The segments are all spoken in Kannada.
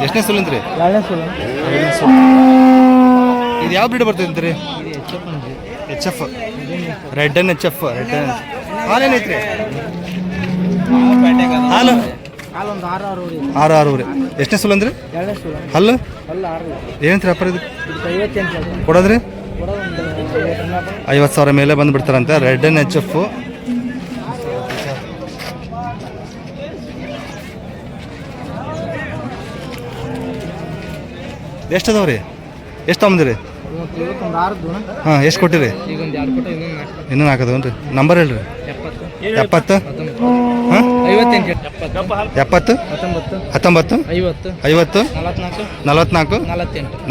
ಎಷ್ಟನೇ ಸುಲಿಂದ್ರಿ? ಇದು ಯಾವ ಬ್ರೀಡ್ ಬರ್ತೈತ್ರಿ? H F, red and H F. ಹಾಲೇನೈತ್ರಿ? ಹಾಲು 6 ರೀ. ಎಷ್ಟನೇ ಸುಲ್ ಅಂದ್ರಿ? ಹಲ್ಲು ಏನಂತ್ರಿ ಅಪ್ಪ ಇದು ಕೊಡೋದ್ರಿ? 50,000 ಮೇಲೆ ಬಂದು ಬಿಡ್ತಾರಂತೆ. Red and H F. ಎಷ್ಟು ಅದಾವ್ರಿ? ಎಷ್ಟು ತೊಗೊಂಬಂದಿರಿ? ಹಾಂ, ಎಷ್ಟು ಕೊಟ್ಟಿರಿ? ಇನ್ನೂ 4 ಅದಾವನ್ರಿ. ನಂಬರ್ ಹೇಳ್ರಿ. 70 ಹಾಂ 70 19 50 44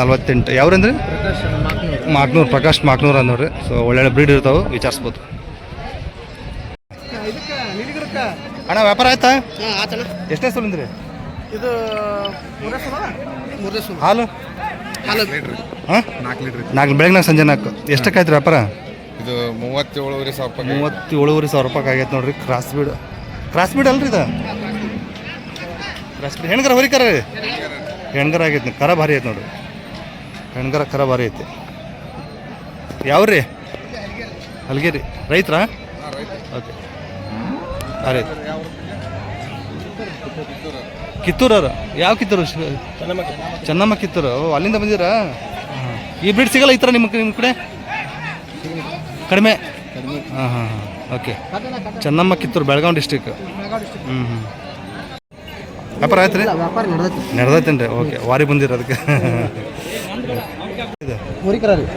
48. ಯಾವ್ರಂದ್ರಿ? ಮಾಕ್ನೂರು. ಪ್ರಕಾಶ್ ಮಾಕ್ನೂರು ಅಂದವ್ರಿ. ಸೊ ಒಳ್ಳೊಳ್ಳೆ ಬ್ರೀಡ್ ಇರ್ತಾವೆ, ವಿಚಾರಿಸ್ಬೋದು. ಅಣ್ಣ ವ್ಯಾಪಾರ ಆಯ್ತಾ? ಎಷ್ಟನೇ ಸುಲಿಂದ್ರಿ? ಇದು ಹಾಲು ಹಾಂ 4 ಲೀಟ್ರ್ ಬೆಳಗ್ಗೆ ಸಂಜೆ 4. ಎಷ್ಟಕ್ಕೆ ಆಯ್ತು ವ್ಯಾಪಾರ? ಇದು 37,000 ರೂಪಾಯಿ ಆಗೈತೆ ನೋಡ್ರಿ. ಕ್ರಾಸ್ ಬೀಡ್ ಅಲ್ರಿ ಇದು? ಕ್ರಾಸ್ ಬೀಡ್ ಹೆಣ್ಗರ ಹೊರಿಕರ ರೀ? ಹೆಣ್ಗರ ಆಗೈತಿ. ಕರ ಭಾರಿ ಐತೆ ನೋಡ್ರಿ. ಹೆಣ್ಗರ ಕರ ಭಾರಿ ಐತಿ. ಯಾವ್ರಿ? ಹಲ್ಗೇರಿ. ರೈತರಾ? ಓಕೆ. ಅರೆ ಕಿತ್ತೂರವ್ರು? ಯಾವ ಕಿತ್ತೂರು? ಚೆನ್ನಮ್ಮ ಕಿತ್ತೂರು. ಓ, ಅಲ್ಲಿಂದ ಬಂದಿರಾ? ಈ ಬ್ರೀಡ್ ಸಿಗಲ್ಲ ಈ ಥರ ನಿಮ್ಮ ಕಡೆ? ಕಡಿಮೆ. ಹಾಂ. ಓಕೆ. ಚೆನ್ನಮ್ಮ ಕಿತ್ತೂರು, ಬೆಳಗಾವಿ ಡಿಸ್ಟಿಕ್. ವ್ಯಾಪಾರ ಆಯ್ತು ರೀ? ನಡೆದೈತೇನು ರೀ? ಓಕೆ. ವಾರಿ ಬಂದಿರ ಅದಕ್ಕೆ.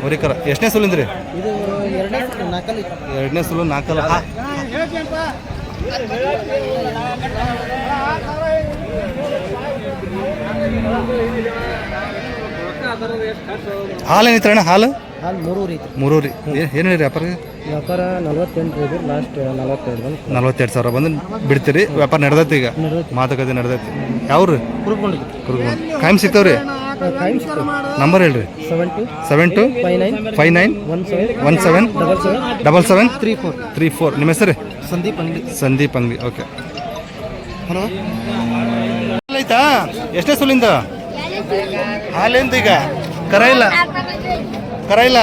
ಹೊರಿಕರ. ಎಷ್ಟನೇ ಸುಲಿಂದ್ರಿ? ಎರಡನೇ ಸುಲು 4. ಹಾಲು ಏನೈತೆ ಅಣ್ಣ? ಹಾಲು 3 ರೀ. ಏನು ಹೇಳಿ ವ್ಯಾಪಾರ? 48 ಲಾಸ್ಟ್ 42,000 ಬಂದು ಬಿಡ್ತೀರಿ. ವ್ಯಾಪಾರ ನಡೆದೈತಿ ಈಗ? ಮಾತುಕತೆ ನಡೆದೈತಿ. ಯಾವ್ರಿ? ಕುರುಗುಂಡ. ಕಾಯಂ ಸಿಗ್ತಾವ್ರಿ? ನಂಬರ್ ಹೇಳ್ರಿ. 72 59 17 77 34. ನಿಮ್ಮ ಹೆಸರು? ಸಂದೀಪ್ ಅಂಗಡಿ. ಓಕೆ. ಹಲೋ, ಆಯ್ತಾ? ಎಷ್ಟೇ ಸುಲಿಂದ? ಹಾಲೆಂದು ಈಗ ಕರ ಇಲ್ಲ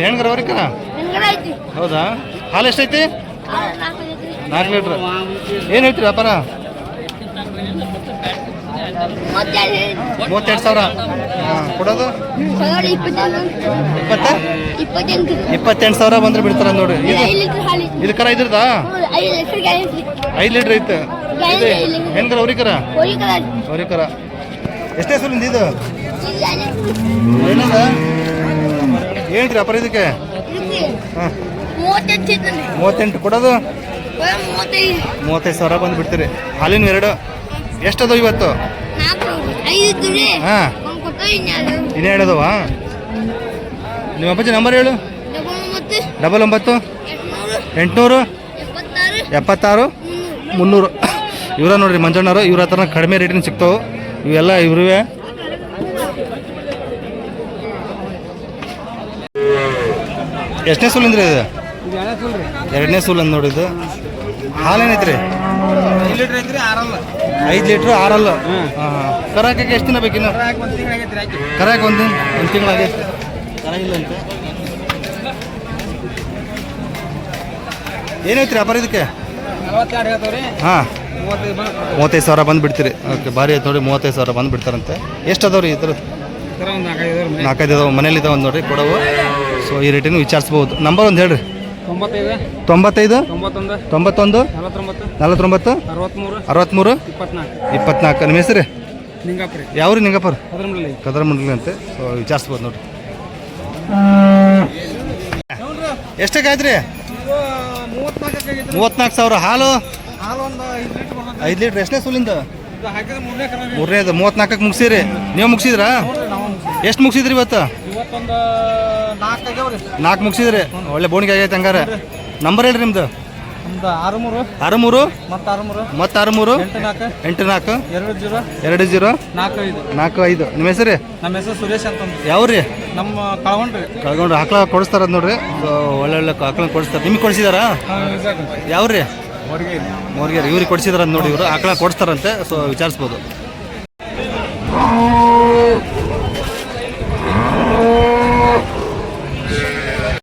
ಹೆಣ್ಗರ ಅವ್ರಿಕರ? ಹೌದಾ? ಹಾಲು ಎಷ್ಟೈತಿ? 4 ಲೀಟ್ರ್. ಏನು ಹೇಳ್ತೀರಿ ವ್ಯಾಪಾರ? 32,000. ಹಾಂ, ಕೊಡೋದು 28,000 ಬಂದ್ರೆ ಬಿಡ್ತಾರ ನೋಡ್ರಿ. ಇದು ಕರ ಇದ್ರದಾ? 5 ಲೀಟ್ರ್ ಐತೆ. ಹೆಣ್ಗರ ಅವ್ರಿಕರ? ಅವ್ರಿಕರ. ಎಷ್ಟೇ ಸುಲಿಂದ ಇದು? ಏನದ ಹೇಳ್ರಿ ಅಪ್ಪ ಇದಕ್ಕೆ? ಹಾಂ 38. ಕೊಡೋದು 35,000 ಬಂದು ಬಿಡ್ತೀರಿ. ಹಾಲಿನ 2 ಎಷ್ಟದು ಇವತ್ತು? ಹಾಂ, ಇನ್ನೇ ಹೇಳೋದವ? ನಿಮ್ಮ ಅಪ್ಪಾಜಿ ನಂಬರ್ ಹೇಳು. 99 800 76 300. ಇವರ ನೋಡ್ರಿ ಮಂಜಣ್ಣವರು. ಇವ್ರ ಹತ್ರ ಕಡಿಮೆ ರೇಟಿನ ಸಿಗ್ತಾವೆ ಇವೆಲ್ಲ. ಇವ್ರವೇ. ಎಷ್ಟನೇ ಸುಲಿಂದ್ರಿ ಇದು? 2ನೇ ಸುಲ್ ಅಂದ್ ನೋಡಿದ್ದು. ಹಾಲೇನೈತ್ರಿ? 5 ಲೀಟ್ರ್ 6. ಹಾಂ. ಕರ ಹಾಕಕ್ಕೆ ಎಷ್ಟು ದಿನ ಬೇಕಿನ್ನು? ಕರ ಹಾಕಿ ಒಂದು ತಿಂಗಳಾಗೈತೆ. ಕರ ಇಲ್ಲ ಅಂತ. ಏನೈತ್ರಿ ವ್ಯಾಪಾರ ಇದಕ್ಕೆ? ಹಾಂ 35,000 ಬಂದು ಬಿಡ್ತೀರಿ. ಓಕೆ. ಭಾರಿ ಆಯ್ತು ನೋಡಿ. 35,000 ಬಂದು ಬಿಡ್ತಾರಂತೆ. ಎಷ್ಟು ಅದಾವ್ರಿ ಈ ಥರ? 4-5 ಅದಾವೆ. ಮನೇಲಿ ಇದಾವೆ ನೋಡ್ರಿ ಕೊಡವು. ಸೊ ಈ ರೇಟಿನ ವಿಚಾರಿಸ್ಬೋದು. ನಂಬರ್ ಒಂದು ಹೇಳ್ರಿ. 95 91 49 63 24. ನಿಮ್ಮ ಹೆಸರು? ಯಾವ್ರಿ? ನಿಂಗಪ್ಪರ್. ಕದರಮಂಡಲಿ ಅಂತೆ. ಸೊ ವಿಚಾರಿಸ್ಬೋದು ನೋಡ್ರಿ. ಎಷ್ಟಕ್ಕೆ ಆಯ್ತು ರೀ? 34,000. ಹಾಲು 5 ಲೀಟ್ರ್. ಎಷ್ಟನೇ ಸುಲಿಂದ? 3ನೇದು. 34ಕ್ಕೆ ಮುಗಿಸಿರಿ? ನೀವು ಮುಗಿಸಿದ್ರಾ? ಎಷ್ಟು ಮುಗಿಸಿದ್ರಿ ಇವತ್ತು? 4 ಮುಗಿಸಿದ್ರಿ. ಒಳ್ಳೆ ಬೋಣಿಗೆ ಆಗೈತೆ ಹಂಗಾರೆ. ನಂಬರ್ ಹೇಳ್ರಿ ನಿಮ್ದು? ನಮ್ದು 63 63 ಮತ್ತು 63 ಮತ್ತು 63 84 84 20 20 45 45 ನಿಮ್ಮ ಹೆಸರು ನಮ್ಮ ಹೆಸರು ಸುರೇಶ್ ಅಂತಂದು ಯಾವ್ರಿ ನಮ್ಮ ಕಳ್ಕೊಂಡ್ರಿ ಕಳ್ಕೊಂಡು ಆಕಳ ಕೊಡಿಸ್ತಾರ ನೋಡ್ರಿ ಸೊ ಒಳ್ಳೆ ಆಕಳ ಕೊಡಿಸ್ತಾರೆ ನಿಮ್ಗೆ ಕೊಡಿಸಿದಾರಾ ಯಾವ್ರಿ ಮೋರ್ಗೇರಿ ಇವ್ರಿಗೆ ಕೊಡಿಸಿದಾರ ನೋಡಿ ಇವರು ಆಕಳ ಕೊಡಿಸ್ತಾರಂತೆ ಸೊ ವಿಚಾರಿಸ್ಬೋದು